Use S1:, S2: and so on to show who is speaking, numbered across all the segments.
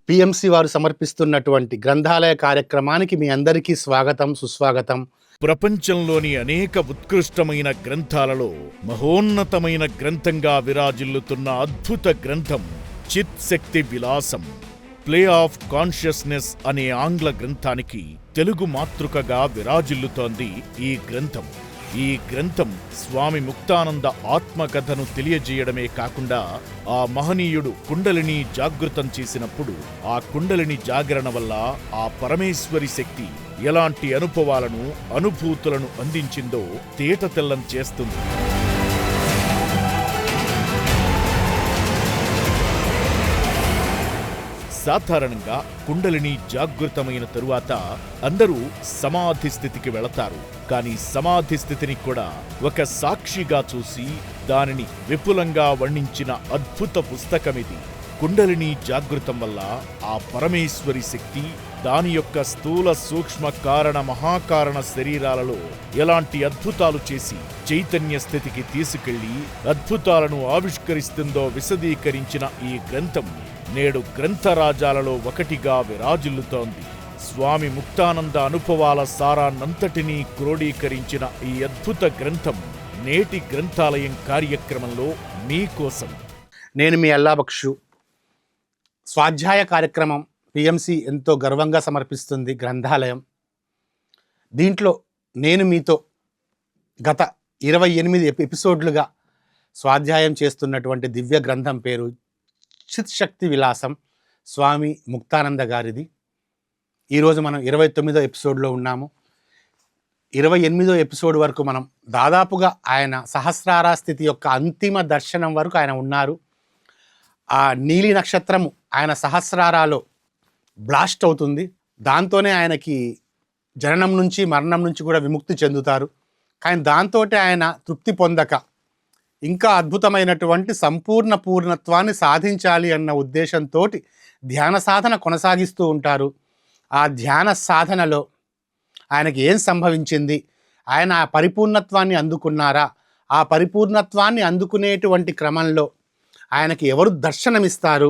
S1: PMC వారు సమర్పిస్తున్నటువంటి గ్రంథాలయ కార్యక్రమానికి మీ అందరికీ స్వాగతం, సుస్వాగతం.
S2: ప్రపంచంలోని అనేక ఉత్కృష్టమైన గ్రంథాలలో మహోన్నతమైన గ్రంథంగా విరాజిల్లుతున్న అద్భుత గ్రంథం చిత్ శక్తి విలాసం, ప్లే ఆఫ్ కాన్షియస్నెస్ అనే ఆంగ్ల గ్రంథానికి తెలుగు మాతృకగా విరాజిల్లుతోంది ఈ గ్రంథం. ఈ గ్రంథం స్వామి ముక్తానంద ఆత్మకథను తెలియజేయడమే కాకుండా ఆ మహనీయుడు కుండలిని జాగృతం చేసినప్పుడు ఆ కుండలిని జాగరణ వల్ల ఆ పరమేశ్వరి శక్తి ఎలాంటి అనుభూతులను అందించిందో తేటతెల్లం చేస్తుంది. సాధారణంగా కుండలిని జాగృతమైన తరువాత అందరూ సమాధి స్థితికి వెళతారు. కానీ సమాధి స్థితిని కూడా ఒక సాక్షిగా చూసి దానిని విపులంగా వర్ణించిన అద్భుత పుస్తకమిది. కుండలిని జాగృతం వల్ల ఆ పరమేశ్వరి శక్తి దాని యొక్క స్థూల సూక్ష్మ కారణ మహాకారణ శరీరాలలో ఎలాంటి అద్భుతాలు చేసి చైతన్య స్థితికి తీసుకెళ్లి అద్భుతాలను ఆవిష్కరిస్తుందో విశదీకరించిన ఈ గ్రంథం నేడు గ్రంథరాజాలలో ఒకటిగా విరాజిల్లుతోంది. స్వామి ముక్తానంద అనుభవాల సారాన్నంతటినీ క్రోడీకరించిన ఈ అద్భుత గ్రంథం నేటి గ్రంథాలయం కార్యక్రమంలో మీకోసం.
S1: నేను మీ అల్లాబక్షు. స్వాధ్యాయ కార్యక్రమం పిఎంసి ఎంతో గర్వంగా సమర్పిస్తుంది గ్రంథాలయం. దీంట్లో నేను మీతో గత 28 ఎపిసోడ్లుగా స్వాధ్యాయం చేస్తున్నటువంటి దివ్య గ్రంథం పేరు చిత్ శక్తి విలాసం, స్వామి ముక్తానంద గారిది. ఈరోజు మనం 29వ ఎపిసోడ్లో ఉన్నాము. 28వ ఎపిసోడ్ వరకు మనం దాదాపుగా ఆయన సహస్రార స్థితి యొక్క అంతిమ దర్శనం వరకు ఆయన ఉన్నారు. ఆ నీలి నక్షత్రము ఆయన సహస్రారాలో బ్లాస్ట్ అవుతుంది. దాంతోనే ఆయనకి జననం నుంచి మరణం నుంచి కూడా విముక్తి చెందుతారు. కానీ దాంతో ఆయన తృప్తి పొందక ఇంకా అద్భుతమైనటువంటి సంపూర్ణ పూర్ణత్వాన్ని సాధించాలి అన్న ఉద్దేశంతో ధ్యాన సాధన కొనసాగిస్తూ ఉంటారు. ఆ ధ్యాన సాధనలో ఆయనకి ఏం సంభవించింది, ఆయన ఆ పరిపూర్ణత్వాన్ని అందుకున్నారా, ఆ పరిపూర్ణత్వాన్ని అందుకునేటువంటి క్రమంలో ఆయనకి ఎవరు దర్శనమిస్తారు,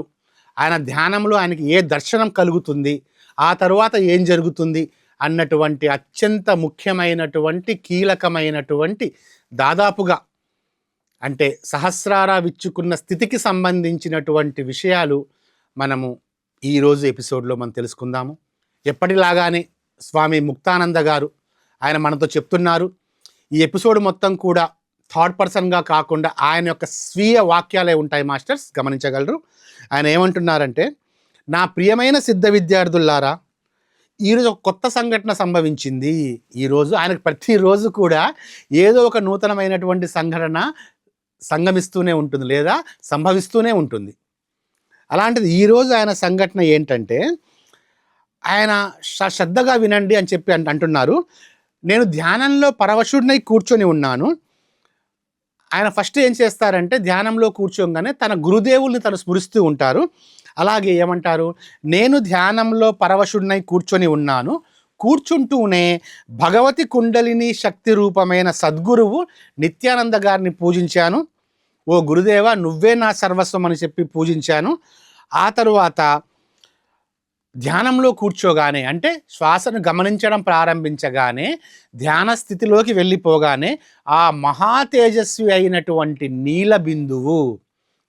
S1: ఆయన ధ్యానంలో ఆయనకి ఏ దర్శనం కలుగుతుంది, ఆ తరువాత ఏం జరుగుతుంది అన్నటువంటి అత్యంత ముఖ్యమైనటువంటి కీలకమైనటువంటి దాదాపుగా అంటే సహస్రారా విచ్చుకున్న స్థితికి సంబంధించినటువంటి విషయాలు మనము ఈరోజు ఎపిసోడ్లో మనం తెలుసుకుందాము. ఎప్పటిలాగానే స్వామి ముక్తానంద గారు ఆయన మనతో చెప్తున్నారు. ఈ ఎపిసోడ్ మొత్తం కూడా థర్డ్ పర్సన్గా కాకుండా ఆయన యొక్క స్వీయ వాక్యాలే ఉంటాయి మాస్టర్స్, గమనించగలరు. ఆయన ఏమంటున్నారంటే, నా ప్రియమైన సిద్ధ విద్యార్థులారా, ఈరోజు ఒక కొత్త సంఘటన సంభవించింది. ఈరోజు ఆయనకు ప్రతిరోజు కూడా ఏదో ఒక నూతనమైనటువంటి సంఘటన సంగమిస్తూనే ఉంటుంది లేదా సంభవిస్తూనే ఉంటుంది. అలాంటిది ఈరోజు ఆయన సంఘటన ఏంటంటే, ఆయన శ్రద్ధగా వినండి అని చెప్పి అంటున్నారు. నేను ధ్యానంలో పరవశుడినై కూర్చొని ఉన్నాను. ఆయన ఫస్ట్ ఏం చేస్తారంటే, ధ్యానంలో కూర్చోగానే తన గురుదేవుల్ని తను స్మరిస్తూ ఉంటారు. అలాగే ఏమంటారు, నేను ధ్యానంలో పరవశుడినై కూర్చొని ఉన్నాను. కూర్చుంటూనే భగవతి కుండలిని శక్తి రూపమైన సద్గురువు నిత్యానంద గారిని పూజించాను. ఓ గురుదేవ, నువ్వే నా సర్వస్వం అని చెప్పి పూజించాను. ఆ తరువాత ధ్యానంలో కూర్చోగానే అంటే శ్వాసను గమనించడం ప్రారంభించగానే ధ్యాన స్థితిలోకి వెళ్ళిపోగానే ఆ మహా తేజస్వి అయినటువంటి నీల బిందువు,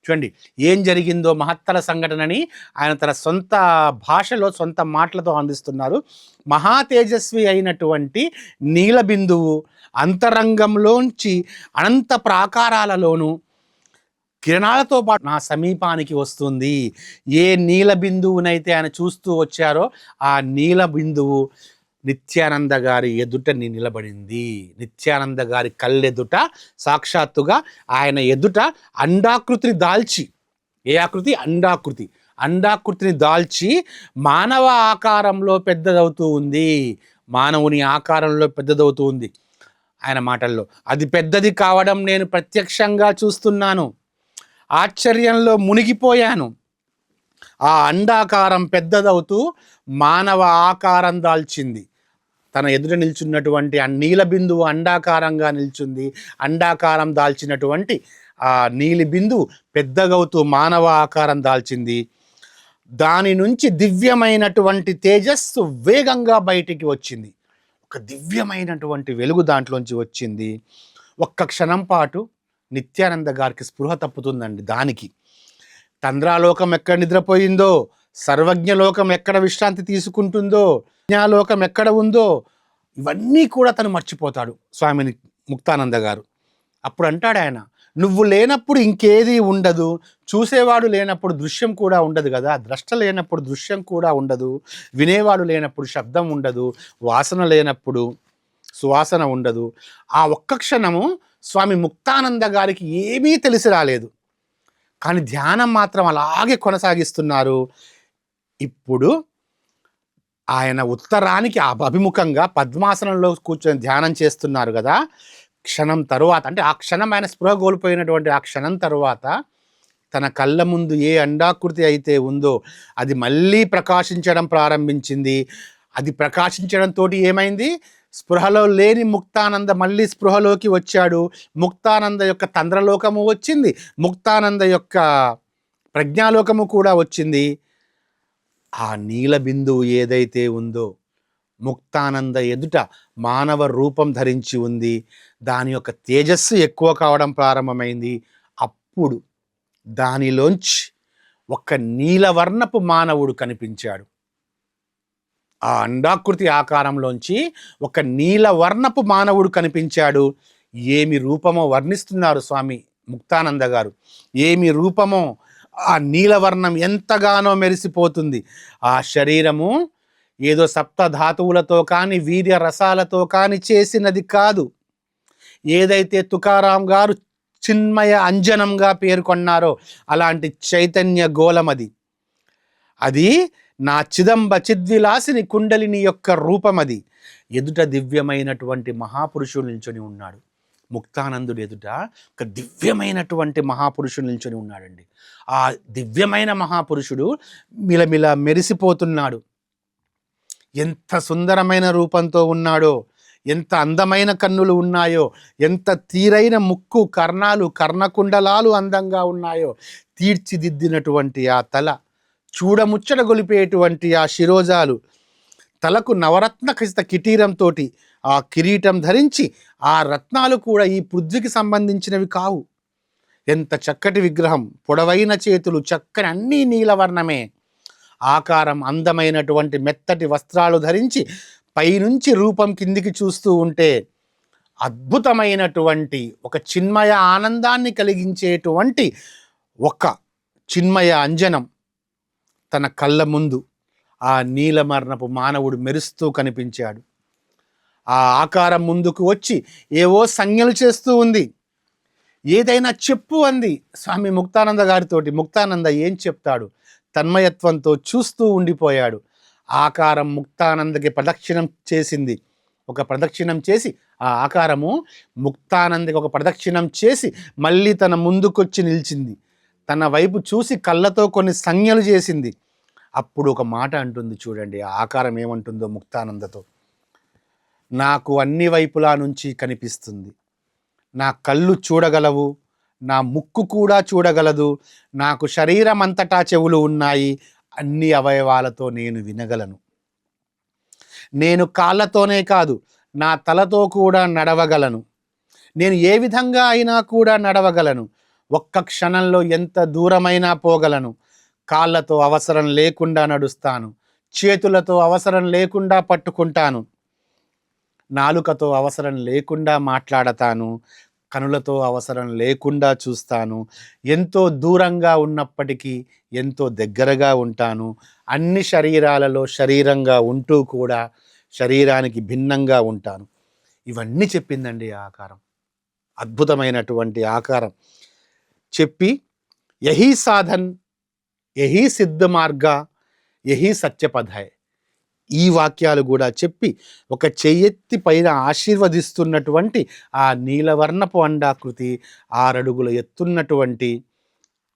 S1: చూడండి ఏం జరిగిందో మహత్తర సంఘటనని ఆయన తన సొంత భాషలో సొంత మాటలతో అందిస్తున్నారు. మహా తేజస్వి అయినటువంటి నీల బిందువు అంతరంగంలోంచి అనంత ప్రాకారాలలోనూ కిరణాలతో పాటు నా సమీపానికి వస్తుంది. ఏ నీల బిందువునైతే ఆయన చూస్తూ వచ్చారో ఆ నీల బిందువు నిత్యానంద గారి ఎదుట నిలబడింది. నిత్యానంద గారి కళ్ళెదుట సాక్షాత్తుగా ఆయన ఎదుట అండాకృతిని దాల్చి, ఏ ఆకృతి, అండాకృతిని దాల్చి మానవ ఆకారంలో పెద్దదవుతూ ఉంది. మానవుని ఆకారంలో పెద్దదవుతూ ఉంది. ఆయన మాటల్లో అది పెద్దది కావడం నేను ప్రత్యక్షంగా చూస్తున్నాను. ఆశ్చర్యంలో మునిగిపోయాను. ఆ అండాకారం పెద్దదవుతూ మానవ ఆకారం దాల్చింది. తన ఎదుట నిల్చున్నటువంటి ఆ నీల బిందువు అండాకారంగా నిల్చుంది. అండాకారం దాల్చినటువంటి ఆ నీలి బిందువు పెద్దగవుతూ మానవ ఆకారం దాల్చింది. దాని నుంచి దివ్యమైనటువంటి తేజస్సు వేగంగా బయటికి వచ్చింది. ఒక దివ్యమైనటువంటి వెలుగు దాంట్లోంచి వచ్చింది. ఒక్క క్షణం పాటు నిత్యానంద గారికి స్పృహ తప్పుతుందండి. దానికి తంద్రాలోకం ఎక్కడ నిద్రపోయిందో, సర్వజ్ఞలోకం ఎక్కడ విశ్రాంతి తీసుకుంటుందో, జ్ఞాలోకం ఎక్కడ ఉందో ఇవన్నీ కూడా తను మర్చిపోతాడు స్వామిని ముక్తానంద గారు. అప్పుడు అంటాడు ఆయన, నువ్వు లేనప్పుడు ఇంకేది ఉండదు, చూసేవాడు లేనప్పుడు దృశ్యం కూడా ఉండదు కదా, ద్రష్ట లేనప్పుడు దృశ్యం కూడా ఉండదు, వినేవాడు లేనప్పుడు శబ్దం ఉండదు, వాసన లేనప్పుడు సువాసన ఉండదు. ఆ ఒక్క క్షణము స్వామి ముక్తానంద గారికి ఏమీ తెలిసి రాలేదు, కానీ ధ్యానం మాత్రం అలాగే కొనసాగిస్తున్నారు. ఇప్పుడు ఆయన ఉత్తరానికి అభిముఖంగా పద్మాసనంలో కూర్చొని ధ్యానం చేస్తున్నారు కదా. క్షణం తరువాత, అంటే ఆ క్షణం ఆయన స్పృహ కోల్పోయినటువంటి ఆ క్షణం తరువాత తన కళ్ళ ముందు ఏ అండాకృతి అయితే ఉందో అది మళ్ళీ ప్రకాశించడం ప్రారంభించింది. అది ప్రకాశించడంతో ఏమైంది, స్పృహలో లేని ముక్తానంద మళ్ళీ స్పృహలోకి వచ్చాడు. ముక్తానంద యొక్క తంద్రలోకము వచ్చింది, ముక్తానంద యొక్క ప్రజ్ఞాలోకము కూడా వచ్చింది. ఆ నీల బిందువు ఏదైతే ఉందో ముక్తానంద ఎదుట మానవ రూపం ధరించి ఉంది, దాని యొక్క తేజస్సు ఎక్కువ కావడం ప్రారంభమైంది. అప్పుడు దానిలోంచి ఒక నీలవర్ణపు మానవుడు కనిపించాడు. ఆ అండాకృతి ఆకారంలోంచి ఒక నీలవర్ణపు మానవుడు కనిపించాడు. ఏమి రూపమో వర్ణిస్తున్నారు స్వామి ముక్తానంద గారు. ఏమి రూపమో, ఆ నీలవర్ణం ఎంతగానో మెరిసిపోతుంది. ఆ శరీరము ఏదో సప్తధాతువులతో కానీ వీర్య రసాలతో కానీ చేసినది కాదు. ఏదైతే తుకారాం గారు చిన్మయ అంజనంగా పేర్కొన్నారో అలాంటి చైతన్య గోళమది. అది నా చిదంబ చిద్విలాసిని కుండలిని యొక్క రూపమది. ఎదుట దివ్యమైనటువంటి మహాపురుషుడు నిల్చొని ఉన్నాడు. ముక్తానందుడు ఎదుట ఒక దివ్యమైనటువంటి మహాపురుషుడు నిల్చొని ఉన్నాడండి. ఆ దివ్యమైన మహాపురుషుడు మిలమిల మెరిసిపోతున్నాడు. ఎంత సుందరమైన రూపంతో ఉన్నాడో, ఎంత అందమైన కన్నులు ఉన్నాయో, ఎంత తీరైన ముక్కు, కర్ణాలు, కర్ణకుండలాలు అందంగా ఉన్నాయో, తీర్చిదిద్దినటువంటి ఆ తల, చూడముచ్చట గొలిపేటువంటి ఆ శిరోజాలు, తలకు నవరత్న ఖచిత కిటీరంతో ఆ కిరీటం ధరించి, ఆ రత్నాలు కూడా ఈ పృథ్వీకి సంబంధించినవి కావు. ఎంత చక్కటి విగ్రహం, పొడవైన చేతులు, చక్కని అన్నీ నీలవర్ణమే. ఆకారం అందమైనటువంటి మెత్తటి వస్త్రాలు ధరించి పైనుంచి రూపం కిందికి చూస్తూ ఉంటే అద్భుతమైనటువంటి ఒక చిన్మయ ఆనందాన్ని కలిగించేటువంటి ఒక చిన్మయ అంజనం తన కళ్ళ ముందు ఆ నీలవర్ణపు మానవుడు మెరుస్తూ కనిపించాడు. ఆ ఆకారం ముందుకు వచ్చి ఏవో సంజ్ఞలు చేస్తూ ఉంది. ఏదైనా చెప్పు అంది స్వామి ముక్తానంద గారితోటి. ముక్తానంద ఏం చెప్తాడు, తన్మయత్వంతో చూస్తూ ఉండిపోయాడు. ఆకారం ముక్తానందకి ప్రదక్షిణం చేసింది. ఒక ప్రదక్షిణం చేసి ఆ ఆకారము ముక్తానందకి ఒక ప్రదక్షిణం చేసి మళ్ళీ తన ముందుకొచ్చి నిలిచింది. తన వైపు చూసి కళ్ళతో కొన్ని సంజ్ఞలు చేసింది. అప్పుడు ఒక మాట అంటుంది చూడండి, ఆ ఆకారం ఏమంటుందో ముక్తానందతో. నాకు అన్ని వైపులా నుంచి కనిపిస్తుంది, నా కళ్ళు చూడగలవు, నా ముక్కు కూడా చూడగలదు, నాకు శరీరం అంతటా చెవులు ఉన్నాయి, అన్ని అవయవాలతో నేను వినగలను. నేను కాళ్ళతోనే కాదు, నా తలతో కూడా నడవగలను. నేను ఏ విధంగా అయినా కూడా నడవగలను. ఒక్క క్షణంలో ఎంత దూరమైనా పోగలను. కాళ్ళతో అవసరం లేకుండా నడుస్తాను, చేతులతో అవసరం లేకుండా పట్టుకుంటాను, నాలుకతో అవసరం లేకుండా మాట్లాడతాను, కనులతో అవసరం లేకుండా చూస్తాను. ఎంతో దూరంగా ఉన్నప్పటికీ ఎంతో దగ్గరగా ఉంటాను. అన్ని శరీరాలలో శరీరంగా ఉంటూ కూడా శరీరానికి భిన్నంగా ఉంటాను. ఇవన్నీ చెప్పిందండి ఆ ఆకారం. అద్భుతమైనటువంటి ఆకారం చెప్పి యహీ సాధన్, యహీ సిద్ధ మార్గ, యహీ సత్యపథాయ్, ఈ వాక్యాలు కూడా చెప్పి ఒక చెయ్యెత్తి పైన ఆశీర్వదిస్తున్నటువంటి ఆ నీలవర్ణపు అండాకృతి, 6 అడుగుల ఎత్తున్నటువంటి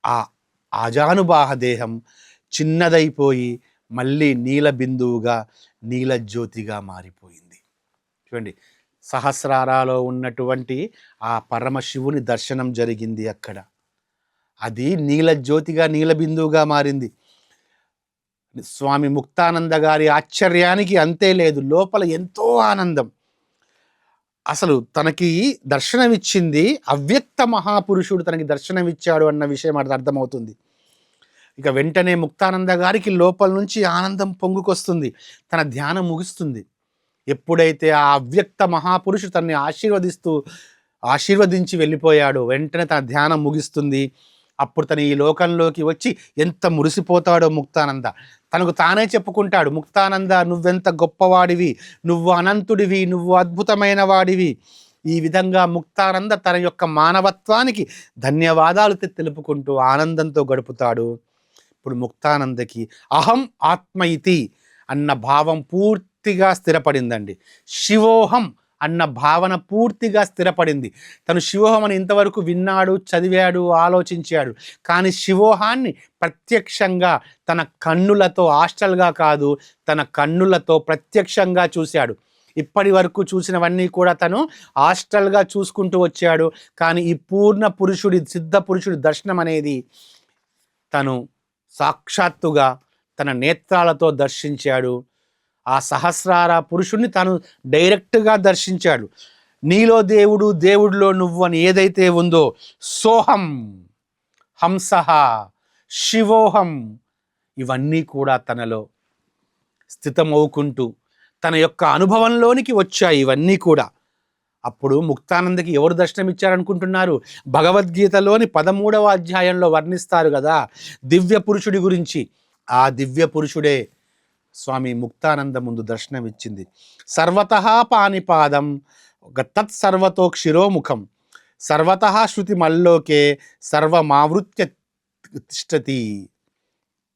S1: ఆ ఆజానుబాహ దేహం చిన్నదైపోయి మళ్ళీ నీల బిందువుగా నీలజ్యోతిగా మారిపోయింది. చూడండి, సహస్రారాలో ఉన్నటువంటి ఆ పరమశివుని దర్శనం జరిగింది అక్కడ. అది నీలజ్యోతిగా నీల బిందువుగా మారింది. స్వామి ముక్తానంద గారి ఆశ్చర్యానికి అంతే లేదు. లోపల ఎంతో ఆనందం. అసలు తనకి దర్శనమిచ్చింది అవ్యక్త మహాపురుషుడు తనకి దర్శనమిచ్చాడు అన్న విషయం అది అర్థమవుతుంది. ఇక వెంటనే ముక్తానంద గారికి లోపల నుంచి ఆనందం పొంగుకొస్తుంది. తన ధ్యానం ముగుస్తుంది. ఎప్పుడైతే ఆ అవ్యక్త మహాపురుషుడు తనని ఆశీర్వదించి వెళ్ళిపోయాడో వెంటనే తన ధ్యానం ముగిస్తుంది. అప్పుడు తను ఈ లోకంలోకి వచ్చి ఎంత మురిసిపోతాడో ముక్తానంద. తనకు తానే చెప్పుకుంటాడు, ముక్తానంద నువ్వెంత గొప్పవాడివి, నువ్వు అనంతుడివి, నువ్వు అద్భుతమైన వాడివి. ఈ విధంగా ముక్తానంద తన యొక్క మానవత్వానికి ధన్యవాదాలు తెలుపుకుంటూ ఆనందంతో గడుపుతాడు. ఇప్పుడు ముక్తానందకి అహం ఆత్మ ఇతి అన్న భావం పూర్తిగా స్థిరపడిందండి. శివోహం అన్న భావన పూర్తిగా స్థిరపడింది. తను శివోహం అని ఇంతవరకు విన్నాడు, చదివాడు, ఆలోచించాడు. కానీ శివోహాన్ని ప్రత్యక్షంగా తన కన్నులతో, హాస్టల్గా కాదు, తన కన్నులతో ప్రత్యక్షంగా చూశాడు. ఇప్పటి వరకు చూసినవన్నీ కూడా తను హాస్టల్గా చూసుకుంటూ వచ్చాడు. కానీ ఈ పూర్ణ పురుషుడి, సిద్ధ పురుషుడి దర్శనం అనేది తను సాక్షాత్తుగా తన నేత్రాలతో దర్శించాడు. ఆ సహస్రార పురుషుణ్ణి తాను డైరెక్ట్గా దర్శించాడు. నీలో దేవుడు, దేవుడిలో నువ్వు అని ఏదైతే ఉందో సోహం, హంసహ, శివోహం ఇవన్నీ కూడా తనలో స్థితమవుకుంటూ తన యొక్క అనుభవంలోనికి వచ్చాయి ఇవన్నీ కూడా. అప్పుడు ముక్తానందకి ఎవరు దర్శనం ఇచ్చారనుకుంటున్నారు? భగవద్గీతలోని 13వ అధ్యాయంలో వర్ణిస్తారు కదా దివ్య పురుషుడి గురించి. ఆ దివ్య పురుషుడే స్వామి ముక్తానంద ముందు దర్శనం ఇచ్చింది. సర్వతః పానిపాదం తత్సర్వతోక్షిరోముఖం సర్వతః శృతి మల్లోకే సర్వమావృత్య తిష్టతి.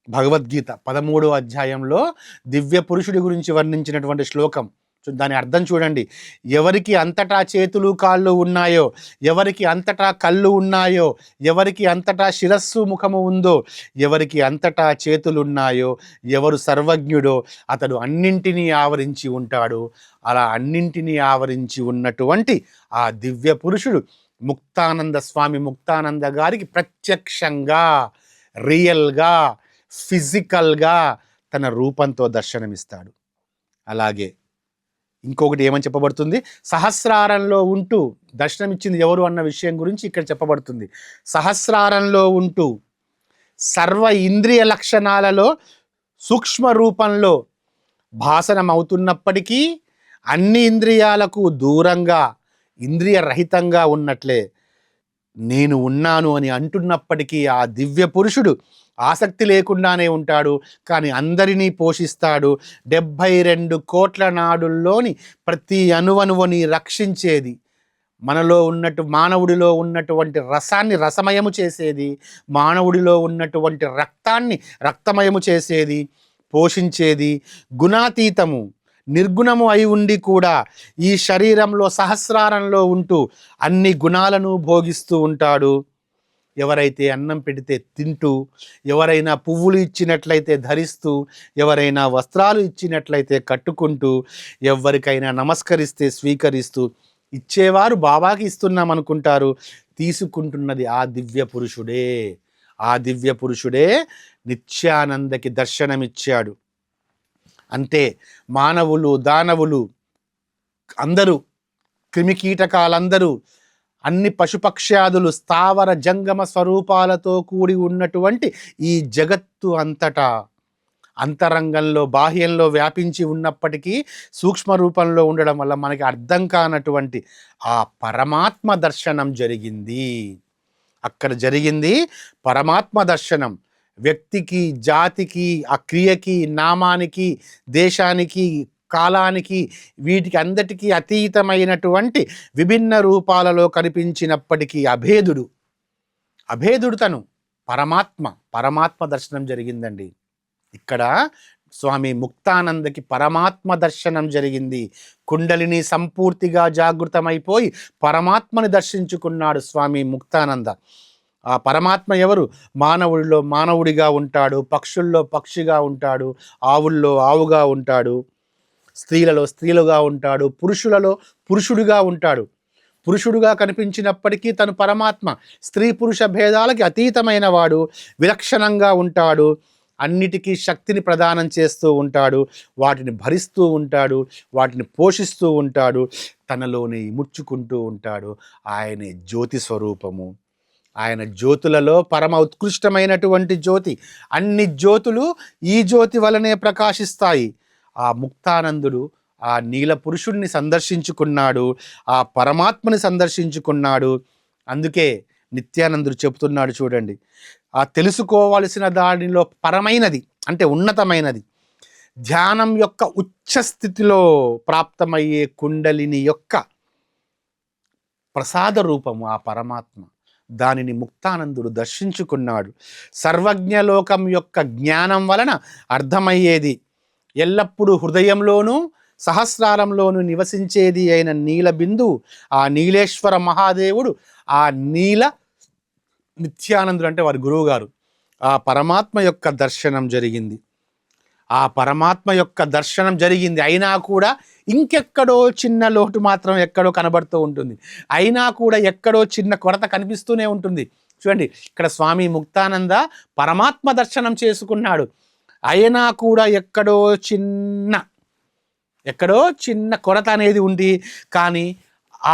S1: భగవద్గీత 13వ అధ్యాయంలో దివ్య పురుషుడి గురించి వర్ణించినటువంటి శ్లోకం. దాని అర్థం చూడండి. ఎవరికి అంతటా చేతులు కాళ్ళు ఉన్నాయో, ఎవరికి అంతటా కళ్ళు ఉన్నాయో, ఎవరికి అంతటా శిరస్సు ముఖము ఉందో, ఎవరికి అంతటా చేతులున్నాయో, ఎవరు సర్వజ్ఞుడో అతడు అన్నింటినీ ఆవరించి ఉంటాడు. అలా అన్నింటినీ ఆవరించి ఉన్నటువంటి ఆ దివ్య పురుషుడు ముక్తానంద స్వామి ముక్తానంద గారికి ప్రత్యక్షంగా, రియల్గా, ఫిజికల్గా తన రూపంతో దర్శనమిస్తాడు. అలాగే ఇంకొకటి ఏమని చెప్పబడుతుంది? సహస్రారంలో ఉంటూ దర్శనమిచ్చింది ఎవరు అన్న విషయం గురించి ఇక్కడ చెప్పబడుతుంది. సహస్రారంలో ఉంటూ సర్వ ఇంద్రియ లక్షణాలలో సూక్ష్మ రూపంలో భాసనం అవుతున్నప్పటికీ అన్ని ఇంద్రియాలకు దూరంగా, ఇంద్రియ రహితంగా ఉన్నట్లే నేను ఉన్నాను అని అంటున్నప్పటికీ ఆ దివ్య పురుషుడు ఆసక్తి లేకుండానే ఉంటాడు. కానీ అందరినీ పోషిస్తాడు. 72 కోట్ల నాడుల్లోని ప్రతి అణువణువుని రక్షించేది, మనలో మానవుడిలో ఉన్నటువంటి రసాన్ని రసమయము చేసేది, మానవుడిలో ఉన్నటువంటి రక్తాన్ని రక్తమయము చేసేది, పోషించేది, గుణాతీతము నిర్గుణము అయి ఉండి కూడా ఈ శరీరంలో సహస్రారంలో ఉంటూ అన్ని గుణాలను భోగిస్తూ ఉంటాడు. ఎవరైతే అన్నం పెడితే తింటూ, ఎవరైనా పువ్వులు ఇచ్చినట్లయితే ధరిస్తూ, ఎవరైనా వస్త్రాలు ఇచ్చినట్లయితే కట్టుకుంటూ, ఎవరికైనా నమస్కరిస్తే స్వీకరిస్తూ, ఇచ్చేవారు బాబాకి ఇస్తున్నాం అనుకుంటారు, తీసుకుంటున్నది ఆ దివ్య పురుషుడే. ఆ దివ్య పురుషుడే నిత్యానందకి దర్శనమిచ్చాడు. అంటే మానవులు, దానవులు అందరూ, క్రిమికీటకాలందరూ, అన్ని పశుపక్ష్యాదులు స్థావర జంగమ స్వరూపాలతో కూడి ఉన్నటువంటి ఈ జగత్తు అంతటా అంతరంగంలో, బాహ్యంలో వ్యాపించి ఉన్నప్పటికీ సూక్ష్మ రూపంలో ఉండడం వల్ల మనకి అర్థం కానటువంటి ఆ పరమాత్మ దర్శనం జరిగింది. అక్కడ జరిగింది పరమాత్మ దర్శనం. వ్యక్తికి, జాతికి, ఆ క్రియకి, నామానికి, దేశానికి, కాలానికి, వీటికి అందటికీ అతీతమైనటువంటి విభిన్న రూపాలలో కనిపించినప్పటికీ అభేదుడు తను పరమాత్మ దర్శనం జరిగిందండి. ఇక్కడ స్వామి ముక్తానందకి పరమాత్మ దర్శనం జరిగింది. కుండలిని సంపూర్తిగా జాగృతమైపోయి పరమాత్మని దర్శించుకున్నాడు స్వామి ముక్తానంద. ఆ పరమాత్మ ఎవరు? మానవుడిలో మానవుడిగా ఉంటాడు, పక్షుల్లో పక్షిగా ఉంటాడు, ఆవుల్లో ఆవుగా ఉంటాడు, స్త్రీలలో స్త్రీలుగా ఉంటాడు, పురుషులలో పురుషుడిగా ఉంటాడు. పురుషుడుగా కనిపించినప్పటికీ తను పరమాత్మ. స్త్రీ పురుష భేదాలకి అతీతమైన వాడు, విలక్షణంగా ఉంటాడు. అన్నిటికీ శక్తిని ప్రదానం చేస్తూ ఉంటాడు, వాటిని భరిస్తూ ఉంటాడు, వాటిని పోషిస్తూ ఉంటాడు, తనలోనే ఇముడ్చుకుంటూ ఉంటాడు. ఆయనే జ్యోతి స్వరూపము. ఆయన జ్యోతులలో పరమ ఉత్కృష్టమైనటువంటి జ్యోతి. అన్ని జ్యోతులు ఈ జ్యోతి వలనే ప్రకాశిస్తాయి. ఆ ముక్తానందుడు ఆ నీల పురుషుణ్ణి సందర్శించుకున్నాడు, ఆ పరమాత్మని సందర్శించుకున్నాడు. అందుకే నిత్యానందుడు చెబుతున్నాడు చూడండి, ఆ తెలుసుకోవలసిన దానిలో పరమైనది అంటే ఉన్నతమైనది, ధ్యానం యొక్క ఉచ్చ స్థితిలో ప్రాప్తమయ్యే కుండలిని యొక్క ప్రసాద రూపము ఆ పరమాత్మ. దానిని ముక్తానందుడు దర్శించుకున్నాడు. సర్వజ్ఞలోకం యొక్క జ్ఞానం వలన అర్థమయ్యేది, ఎల్లప్పుడూ హృదయంలోనూ సహస్రారంలోనూ నివసించేది అయిన నీల బిందువు, ఆ నీలేశ్వర మహాదేవుడు, ఆ నీల నిత్యానందుడు అంటే వారి గురువు గారు. ఆ పరమాత్మ యొక్క దర్శనం జరిగింది. ఆ పరమాత్మ యొక్క దర్శనం జరిగింది అయినా కూడా ఇంకెక్కడో చిన్న లోటు మాత్రం ఎక్కడో కనబడుతూ ఉంటుంది. అయినా కూడా ఎక్కడో చిన్న కొరత కనిపిస్తూనే ఉంటుంది. చూడండి, ఇక్కడ స్వామి ముక్తానంద పరమాత్మ దర్శనం చేసుకున్నాడు, అయినా కూడా ఎక్కడో చిన్న కొరత అనేది ఉంది. కానీ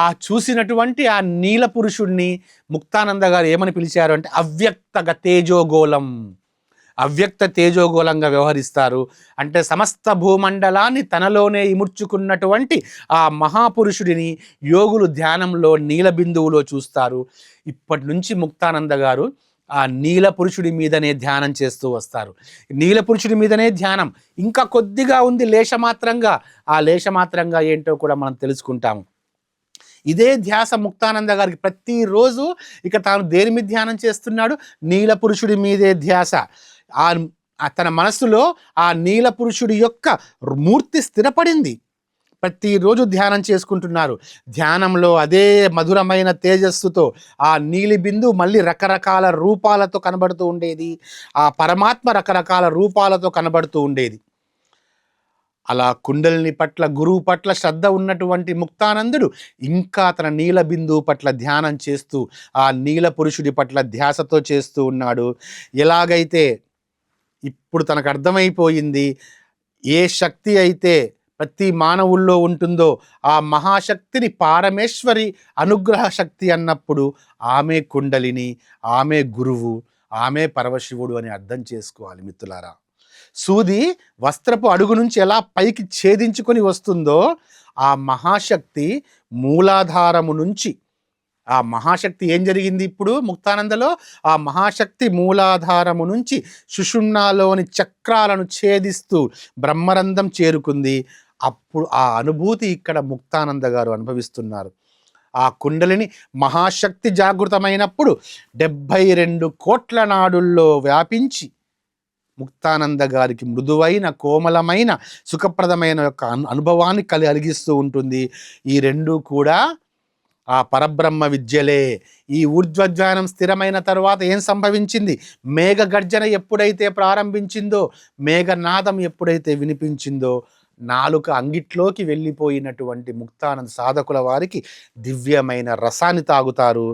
S1: ఆ చూసినటువంటి ఆ నీల పురుషుణ్ణి ముక్తానంద గారు ఏమని పిలిచారు అంటే అవ్యక్తగ తేజోగోళం, అవ్యక్త తేజోగోళంగా వ్యవహరిస్తారు. అంటే సమస్త భూమండలాన్ని తనలోనే ఇముడ్చుకున్నటువంటి ఆ మహాపురుషుడిని యోగులు ధ్యానంలో నీల బిందువులో చూస్తారు. ఇప్పటి నుంచి ముక్తానంద గారు ఆ నీల పురుషుడి మీదనే ధ్యానం చేస్తూ వస్తారు. నీల పురుషుడి మీదనే ధ్యానం. ఇంకా కొద్దిగా ఉంది లేశమాత్రంగా. ఆ లేశమాత్రంగా ఏంటో కూడా మనం తెలుసుకుంటాము. ఇదే ధ్యాస ముక్తానంద గారికి ప్రతిరోజు ఇక తాను దేని మీద ధ్యానం చేస్తున్నాడు, నీల పురుషుడి మీదే ధ్యాస. తన మనస్సులో ఆ నీల పురుషుడి యొక్క మూర్తి స్థిరపడింది. ప్రతిరోజు ధ్యానం చేసుకుంటున్నారు. ధ్యానంలో అదే మధురమైన తేజస్సుతో ఆ నీలి బిందు మళ్ళీ రకరకాల రూపాలతో కనబడుతూ ఉండేది. ఆ పరమాత్మ రకరకాల రూపాలతో కనబడుతూ ఉండేది. అలా కుండలిని పట్ల, గురువు పట్ల శ్రద్ధ ఉన్నటువంటి ముక్తానందుడు ఇంకా తన నీల బిందువు పట్ల ధ్యానం చేస్తూ ఆ నీల పురుషుడి పట్ల ధ్యాసతో చేస్తూ ఉన్నాడు. ఎలాగైతే ఇప్పుడు తనకు అర్థమైపోయింది, ఏ శక్తి అయితే ప్రతి మానవుల్లో ఉంటుందో ఆ మహాశక్తిని పారమేశ్వరి అనుగ్రహ శక్తి అన్నప్పుడు ఆమె కుండలిని, ఆమె గురువు, ఆమె పరమశివుడు అని అర్థం చేసుకోవాలి మిత్రులారా. సూది వస్త్రపు అడుగు నుంచి ఎలా పైకి ఛేదించుకొని వస్తుందో ఆ మహాశక్తి మూలాధారము నుంచి, ఆ మహాశక్తి ఏం జరిగింది ఇప్పుడు ముక్తానందలో, ఆ మహాశక్తి మూలాధారము నుంచి సుషుమ్నాలోని చక్రాలను ఛేదిస్తూ బ్రహ్మరంధ్రం చేరుకుంది. అప్పుడు ఆ అనుభూతి ఇక్కడ ముక్తానంద గారు అనుభవిస్తున్నారు. ఆ కుండలిని మహాశక్తి జాగృతమైనప్పుడు 72 కోట్ల నాడుల్లో వ్యాపించి ముక్తానంద గారికి మృదువైన, కోమలమైన, సుఖప్రదమైన యొక్క అనుభవాన్ని కలిగిస్తూ ఉంటుంది. ఈ రెండూ కూడా ఆ పరబ్రహ్మ విద్యలే. ఈ ఊర్ధ్వజ్ఞానం స్థిరమైన తర్వాత ఏం సంభవించింది? మేఘ గర్జన ఎప్పుడైతే ప్రారంభించిందో, మేఘనాదం ఎప్పుడైతే వినిపించిందో, నాలుక అంగిట్లోకి వెళ్ళిపోయినటువంటి ముక్తానంద సాధకుల వారికి దివ్యమైన రసాన్ని తాగుతారు.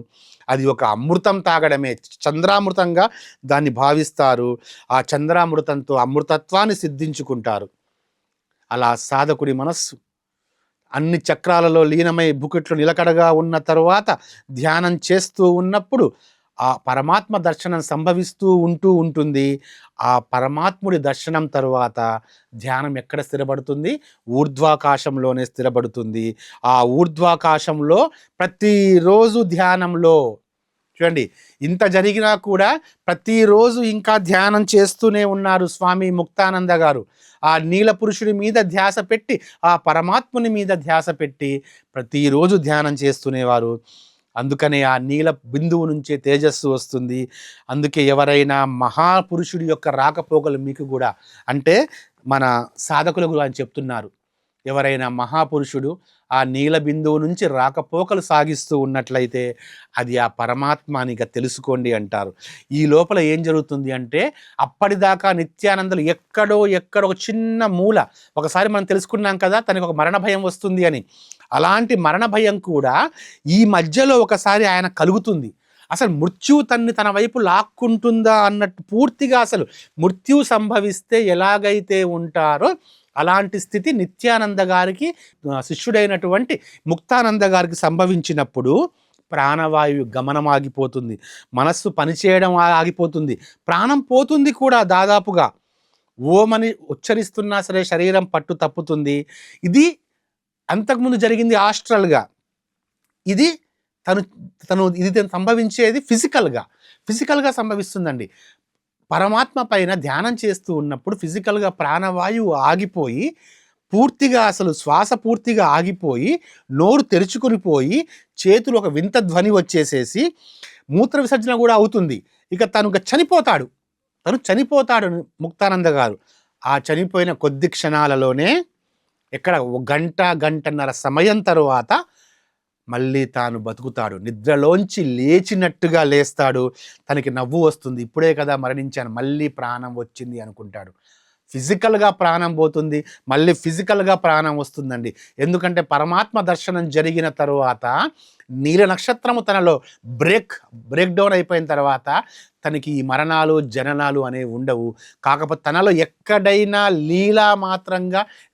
S1: అది ఒక అమృతం తాగడమే, చంద్రామృతంగా దాన్ని భావిస్తారు. ఆ చంద్రామృతంతో అమృతత్వాన్ని సిద్ధించుకుంటారు. అలా సాధకుడి మనస్సు అన్ని చక్రాలలో లీనమై బుకెట్లు నిలకడగా ఉన్న తరువాత ధ్యానం చేస్తూ ఉన్నప్పుడు ఆ పరమాత్మ దర్శనం సంభవిస్తూ ఉంటుంది. ఆ పరమాత్ముడి దర్శనం తరువాత ధ్యానం ఎక్కడ స్థిరపడుతుంది? ఊర్ధ్వాకాశంలోనే స్థిరపడుతుంది. ఆ ఊర్ధ్వాకాశంలో ప్రతిరోజు ధ్యానంలో చూడండి, ఇంత జరిగినా కూడా ప్రతిరోజు ఇంకా ధ్యానం చేస్తూనే ఉన్నారు స్వామి ముక్తానంద గారు. ఆ నీల పురుషుడి మీద ధ్యాస పెట్టి, ఆ పరమాత్ముని మీద ధ్యాస పెట్టి ప్రతిరోజు ధ్యానం చేస్తూనేవారు. అందుకనే ఆ నీల బిందువు నుంచే తేజస్సు వస్తుంది. అందుకే ఎవరైనా మహాపురుషుడి యొక్క రాకపోకలు మీకు కూడా, అంటే మన సాధకుల గురు అని చెప్తున్నారు, ఎవరైనా మహాపురుషుడు ఆ నీల బిందువు నుంచి రాకపోకలు సాగిస్తూ ఉన్నట్లయితే అది ఆ పరమాత్మ అని ఇక తెలుసుకోండి అంటారు. ఈ లోపల ఏం జరుగుతుంది అంటే అప్పటిదాకా నిత్యానందలు ఎక్కడో ఒక చిన్న మూల, ఒకసారి మనం తెలుసుకున్నాం కదా తనకు ఒక మరణ భయం వస్తుంది అని, అలాంటి మరణ భయం కూడా ఈ మధ్యలో ఒకసారి ఆయన కలుగుతుంది. అసలు మృత్యువు తన వైపు లాక్కుంటుందా అన్నట్టు పూర్తిగా అసలు మృత్యు సంభవిస్తే ఎలాగైతే ఉంటారో అలాంటి స్థితి నిత్యానంద గారికి శిష్యుడైనటువంటి ముక్తానంద గారికి సంభవించినప్పుడు ప్రాణవాయువు గమనం ఆగిపోతుంది, మనస్సు పనిచేయడం ఆగిపోతుంది, ప్రాణం పోతుంది కూడా దాదాపుగా. ఓమని ఉచ్చరిస్తున్నా సరే శరీరం పట్టు తప్పుతుంది. ఇది అంతకుముందు జరిగింది ఆస్ట్రల్గా, ఇది ఇది సంభవించేది ఫిజికల్గా సంభవిస్తుందండి. పరమాత్మ పైన ధ్యానం చేస్తూ ఉన్నప్పుడు ఫిజికల్గా ప్రాణవాయువు ఆగిపోయి పూర్తిగా అసలు శ్వాస పూర్తిగా ఆగిపోయి నోరు తెరుచుకుని పోయి చేతులు ఒక వింత ధ్వని వచ్చేసేసి మూత్ర విసర్జన కూడా అవుతుంది. ఇక తను చనిపోతాడు ముక్తానంద గారు. ఆ చనిపోయిన కొద్ది క్షణాలలోనే గంటన్నర సమయం తరువాత మళ్ళీ తాను బతుకుతాడు. నిద్రలోంచి లేచినట్టుగా లేస్తాడు. తనకి నవ్వు వస్తుంది, ఇప్పుడే కదా మరణించాను, మళ్ళీ ప్రాణం వచ్చింది అనుకుంటాడు. ఫిజికల్గా ప్రాణం పోతుంది, మళ్ళీ ఫిజికల్గా ప్రాణం వస్తుందండి. ఎందుకంటే పరమాత్మ దర్శనం జరిగిన తరువాత నీల నక్షత్రము తనలో బ్రేక్ డౌన్ అయిపోయిన తర్వాత తనకి ఈ మరణాలు జననాలు అనేవి ఉండవు. కాకపోతే తనలో ఎక్కడైనా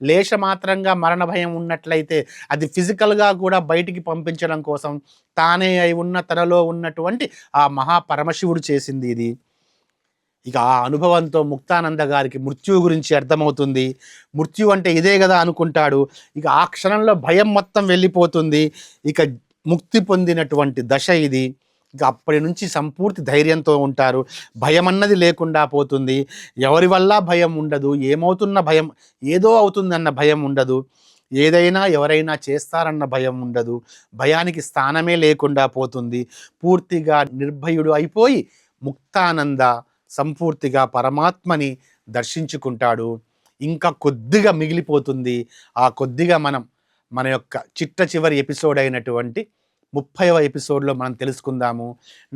S1: లేశమాత్రంగా మరణ భయం ఉన్నట్లయితే అది ఫిజికల్గా కూడా బయటికి పంపించడం కోసం తానే అయి ఉన్న తనలో ఉన్నటువంటి ఆ మహాపరమశివుడు చేసింది ఇది. ఇక ఆ అనుభవంతో ముక్తానంద గారికి మృత్యువు గురించి అర్థమవుతుంది. మృత్యు అంటే ఇదే కదా అనుకుంటాడు. ఇక ఆ క్షణంలో భయం మొత్తం వెళ్ళిపోతుంది. ఇక ముక్తి పొందినటువంటి దశ ఇది. ఇక అప్పటి నుంచి సంపూర్తి ధైర్యంతో ఉంటారు. భయం అన్నది లేకుండా పోతుంది. ఎవరి వల్ల భయం ఉండదు, ఏమవుతున్న భయం, ఏదో అవుతుందన్న భయం ఉండదు, ఏదైనా ఎవరైనా చేస్తారన్న భయం ఉండదు, భయానికి స్థానమే లేకుండా పోతుంది. పూర్తిగా నిర్భయుడు అయిపోయి ముక్తానంద సంపూర్తిగా పరమాత్మని దర్శించుకుంటాడు. ఇంకా కొద్దిగా మిగిలిపోతుంది. ఆ కొద్దిగా మన యొక్క చివరి ఎపిసోడ్ అయినటువంటి 30వ ఎపిసోడ్లో మనం తెలుసుకుందాము.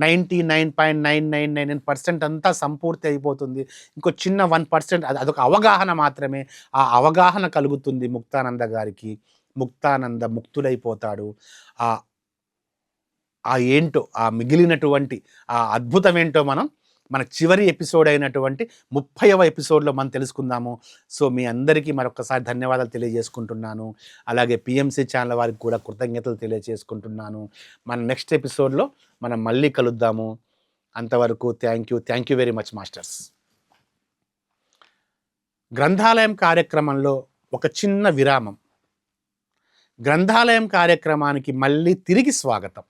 S1: 99.999% అంతా సంపూర్తి అయిపోతుంది. ఇంకో చిన్న 1% అదొక అవగాహన మాత్రమే. ఆ అవగాహన కలుగుతుంది ముక్తానంద గారికి. ముక్తానంద ముక్తుడైపోతాడు. ఆ ఏంటో, ఆ మిగిలినటువంటి ఆ అద్భుతం ఏంటో మన చివరి ఎపిసోడ్ అయినటువంటి 30వ ఎపిసోడ్లో మనం తెలుసుకుందాము. సో మీ అందరికీ మరొకసారి ధన్యవాదాలు తెలియజేసుకుంటున్నాను. అలాగే పిఎంసి ఛానల్ వారికి కూడా కృతజ్ఞతలు తెలియజేసుకుంటున్నాను. మన నెక్స్ట్ ఎపిసోడ్లో మనం మళ్ళీ కలుద్దాము. అంతవరకు thank you very much masters. గ్రంథాలయం కార్యక్రమంలో ఒక చిన్న విరామం. గ్రంథాలయం కార్యక్రమానికి మళ్ళీ తిరిగి స్వాగతం.